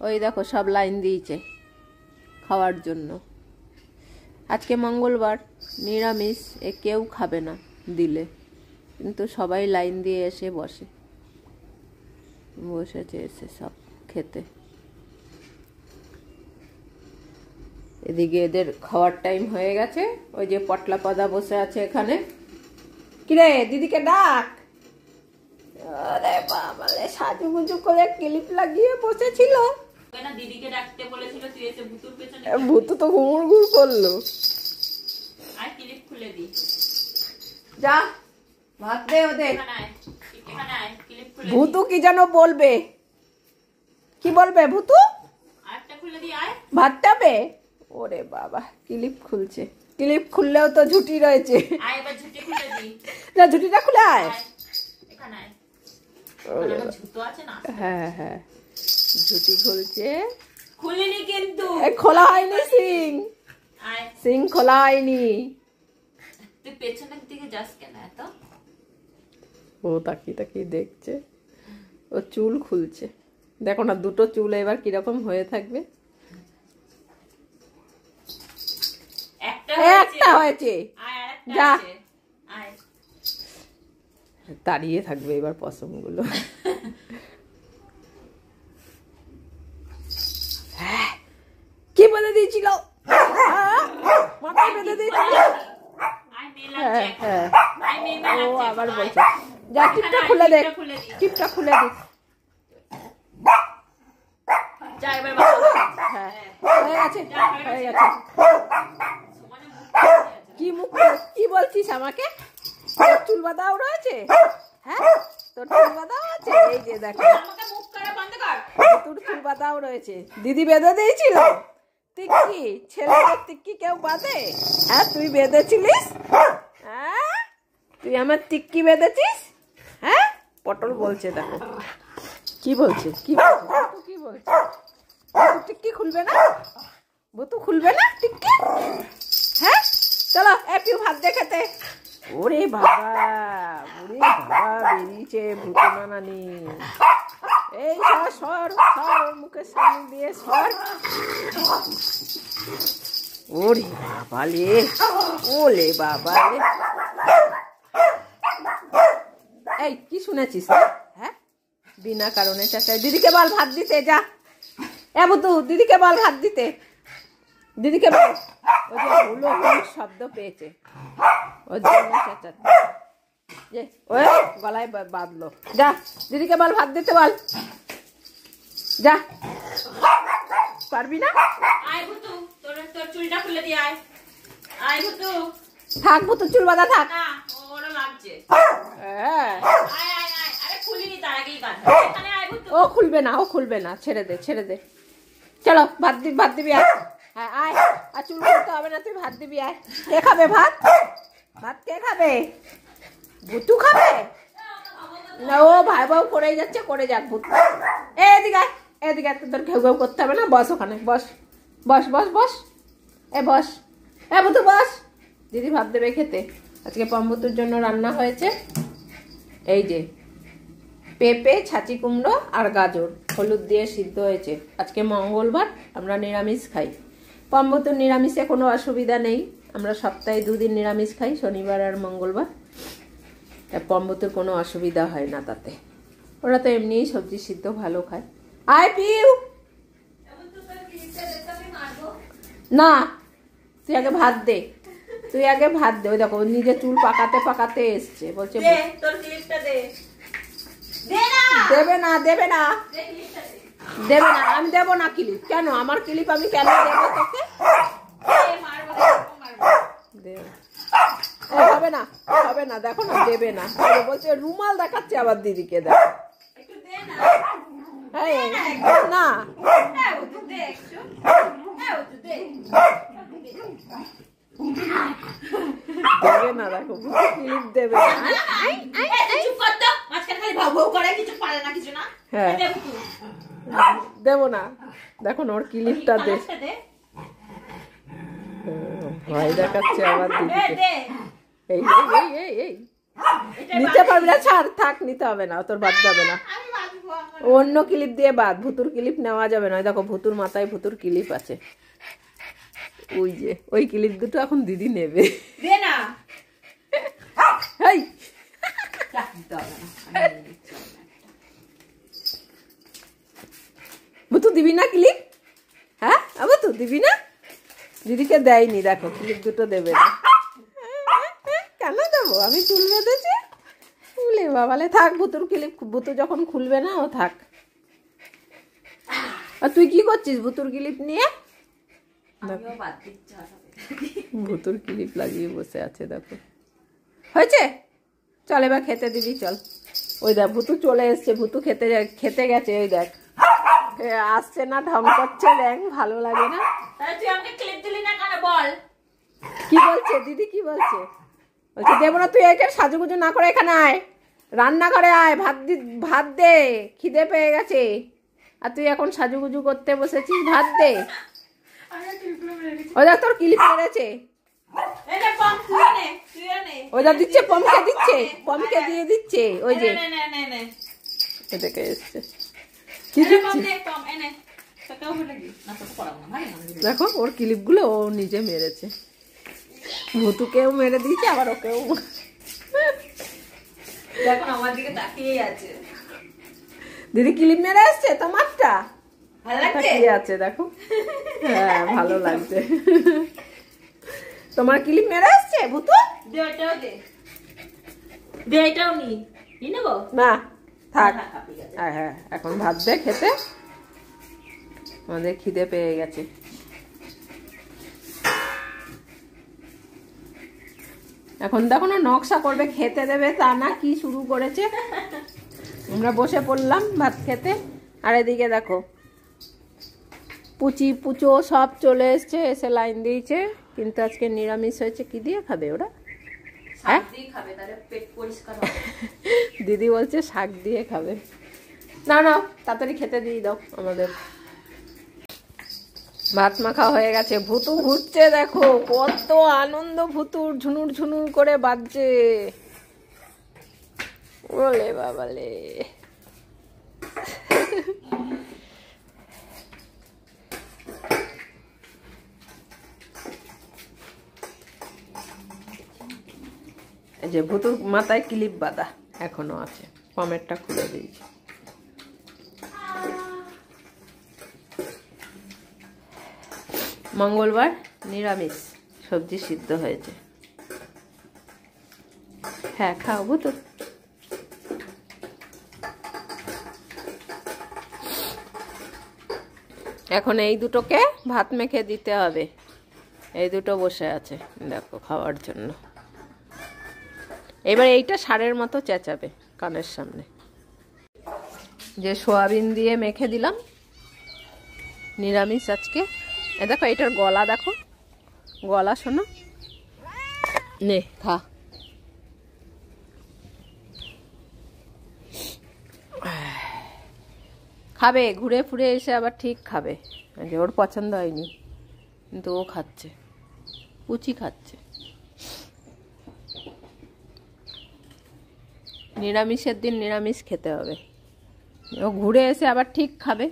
ওই দেখো সব লাইন দিয়েছে খাওয়ার জন্য। আজকে মঙ্গলবার, নিরামিষ, কেউ খাবে না দিলে, কিন্তু সবাই লাইন দিয়ে এসে বসেছে এসে সব খেতে। এদিকে এদের খাওয়ার টাইম হয়ে গেছে। ওই যে পটলা পাদা বসে আছে এখানে। কিরে দিদিকে ডাক। আরে বাবা রে, সাজুগুজু করে ক্লিপ লাগিয়ে বসেছিল। দিদিকে ডাকতে বলেছিল, তুই এসে ভুতুর পেছনে। ভুতু তো ঘুমুর করলো। আর ক্লিপ খুলে দি। যা ভাত দে ওদের। ভুতু কি যেন বলবে, কি বলবে ভুতু? আরেকটা খুলে দি, আয় ভাতটা বে। ওরে বাবা, ক্লিপ খুলছে। ক্লিপ খুললেও তো ঝুটি রয়েছে। আয় এবার ঝুটি খুলে দি। না, ঝুটিটা খুলে আয়। এখানে আয়। ওরে ঝুটো আছে না? হ্যাঁ হ্যাঁ, ঝুটি খুলছে। খুলিনি কিন্তু। খোলা হয়নি সিং। আয়। সিং খোলা হয়নি। তুই পেছনের দিকে যাস কেন এত? ও তাকিয়ে দেখছে। ও চুল খুলছে। দেখো না, দুটো চুল এবার কিরকম হয়ে থাকবে। একটা হয়েছে। যা, দাঁড়িয়ে থাকবে এবার পশমগুলো। কি বলে দিয়েছিল? মাথায় বেঁধে দিয়েছিল। হ্যাঁ, ও আবার বলছে যা, টিপটা খুলে দে, টিপটা খুলে দে। হ্যাঁ, হয়ে গেছে, হয়ে গেছে। কি মুখ, কি বলছিস আমাকে? তোর চুল বাঁধাও রয়েছে? হ্যাঁ, তোর চুল বাঁধাও আছে। এই যে দেখো, তোর চুল বাঁধাও রয়েছে। দিদি বেঁধে দিয়েছিল টিক্কি। ছেলেদের টিক্কি কেউ বাঁধে? হ্যাঁ, তুই বেঁধেছিলিস? হ্যাঁ, তুই আমার টিক্কি বেঁধেছিস? হ্যাঁ, পটল বলছে। দেখো কি বলছে, কি বলছে। টিক্কি খুলবে না? ভুতু খুলবে না টিক্কি? হ্যাঁ, চলো একটু ভাত দেখাতে। ওরে বাবা, বেরিয়েছে ভুতু নানানি। এই সর মুখের সামনে দিয়ে সর। ওরে বাবা লে, ওলে বাবা লে। এই কি শুনেছিস? হ্যাঁ, বিনা কারণে চাচাই। দিদিকে বল ভাত দিতে। যা ভুতু, দিদিকে বল ভাত দিতে। দিদিকে বল। ওই যে হুলো শব্দ পেয়েছে, ওর জন্য চেঁচাচ্ছে। ওই গলায় বাঁধলো। যা, দিদিকে বল ভাত দিতে বল। যা, পারবি না? তোর চুলটা খুলে দি। আয় ভুতু। থাক ভুতু, চুল বাঁধা থাক। না, ওরা লাগছে। হ্যাঁ, আরে খুলিনি, তার আগেই বাঁধ। এখানে আয় ভুতু। ও খুলবে না, ছেড়ে দে। চলো ভাত দিবি। আয় আয়, আর চুল খুলতে হবে না, তুই ভাত দিবি। আয়। কে খাবে ভাত? কে খাবে? ভুতু খাবে না? ও ভাই বাবু করেই যাচ্ছে, করে যাক ভুতু। এদিকে তোর ঘেউ করতে হবে না। বস ওখানে, বস। ভুতু বস। দিদি ভাত দেবে খেতে। আজকে পম্বুতুর জন্য রান্না হয়েছে। এই যে পেঁপে, ছাঁচি কুমড়ো আর গাজর হলুদ দিয়ে সিদ্ধ হয়েছে। আজকে মঙ্গলবার, আমরা নিরামিষ খাই। পম্বুতুর নিরামিষে কোনো অসুবিধা নেই। আমরা সপ্তাহে 2 দিন নিরামিষ খাই, শনিবার আর মঙ্গলবার। পম্বুতুর কোনো অসুবিধা হয় না তাতে। ওরা তো এমনিই সবজি সিদ্ধ ভালো খায়। আয় পিউ। না, তুই আগে ভাত দে। ওই দেখো, নিজে চুল পাকাতে এসছে। বলছে দেবে না। আমি দেবো না ক্লিপ। কেন আমার ক্লিপ আমি কেন দেবো তোকে? হবে না, দেখো না, দেবে না। বলছে রুমাল দেখাচ্ছে আবার দিদিকে। দেখো না, দেবে না। দেখো ক্লিপ দেবে না। হ্যাঁ, দেবো না। দেখো না, ওর ক্লিপটা দে। ভয় দেখাচ্ছে আবার দিদিকে। এই নিতে পারবি না? ছাড়, থাক, নিতে হবে না, তোর বাদ যাবে না। অন্য ক্লিপ দিয়ে বাদ, ভুতুর ক্লিপ নেওয়া যাবে না। দেখো ভুতুর মাথায় ভুতুর ক্লিপ আছে, ওই যে ওই ক্লিপ দুটো এখন দিদি নেবে। দে না, এই ভুতু দিবি না ক্লিপ? হ্যাঁ ভুতু দিবি না? দিদিকে দেয়নি, দেখো ক্লিপ দুটো দেবে না। কেন দেবো, আমি চুল বেঁধেছি। বলে বাবালে থাক, ভুতুর ক্লিপ ভুতু যখন খুলবে না ও থাক। আর তুই কি করছিস ভুতুর ক্লিপ নিয়ে? ভুতুর ক্লিপ লাগিয়ে বসে আছে, দেখো হয়েছে। চল এবার খেতে দিবি, চল। ওই দেখ ভুতু চলে এসছে, ভুতু খেতে গেছে। ওই দেখ আসছে না, ঢং করছে, দেখ ভালো লাগে না। তুই আমাকে ক্লিপ দিলি না কেন বল? কি বলছে দিদি, কি বলছে? বলছে দেবো না, তুই একে সাজুগুজু না করে এখানে আয়, রান্নাঘরে আয়, ভাত দে, খিদে পেয়ে গেছে। আর তুই এখন সাজুগুজু করতে বসেছিস, ভাত দে। ওই দেখ তোর ক্লিপ মেরেছে, ওইটা দিচ্ছে, পমকে দিচ্ছে, পমকে দিয়ে দিচ্ছে। ওই যে এটাকে এসছে, কি দিচ্ছিস? দেখো ওর ক্লিপগুলো ও নিজে মেরেছে, ভুতুকেও মেরে দিয়েছে, আবার ওকেও। দেখো আমার দিকে তাকিয়ে আছে। দিদি ক্লিপ মেরে আসছে তোমারটা, ভালো লাগছে? তাকিয়ে আছে দেখো। হ্যাঁ ভালো লাগছে। তোমার ক্লিপ মেরে আসছে ভুতু? দে ওইটাও দে, দে এটাও নি নেবো না থাক। হ্যাঁ হ্যাঁ এখন ভাত দে খেতে, আমাদের খিদে পেয়ে গেছে। এখন দেখো না নকশা করবে, খেতে দেবে তা না কি শুরু করেছে। আমরা বসে পড়লাম ভাত খেতে, আর এদিকে দেখো পুচি পুচো সব চলে এসছে, এসে লাইন দিয়েছে। কিন্তু আজকে নিরামিষ হয়েছে। কি দিয়ে খাবে ওরা? হ্যাঁ দিদি বলছে শাক দিয়ে খাবে। না না তাড়াতাড়ি খেতে দিয়ে দাও আমাদের। ভাত মাখা হয়ে গেছে, ভুতু ঘুরছে দেখো, কত আনন্দ ভুতুর, ঝুনুর ঝুনুর করে বাজছে। ওলে বাবালে, এই যে ভুতুর মাথায় ক্লিপ বাঁধা এখনো আছে, পমেরটা খুলে দিয়েছে। মঙ্গলবার নিরামিষ, সবজি সিদ্ধ হয়েছে। হ্যাঁ খাও ভুতু। এখন এই দুটোকে ভাত মেখে দিতে হবে। এই দুটো বসে আছে দেখো খাওয়ার জন্য। এবার এইটা ষাঁড়ের মতো চেঁচাবে কানের সামনে। যে সোয়াবিন দিয়ে মেখে দিলাম, নিরামিষ আজকে। এ দেখো এটার গলা দেখো, গলা শোনো, নে খা। খাবে ঘুরে ফুরে এসে আবার ঠিক খাবে। যে ওর পছন্দ হয়নি কিন্তু ও খাচ্ছে, পুচি খাচ্ছে। নিরামিষের দিন নিরামিষ খেতে হবে। ও ঘুরে এসে আবার ঠিক খাবে।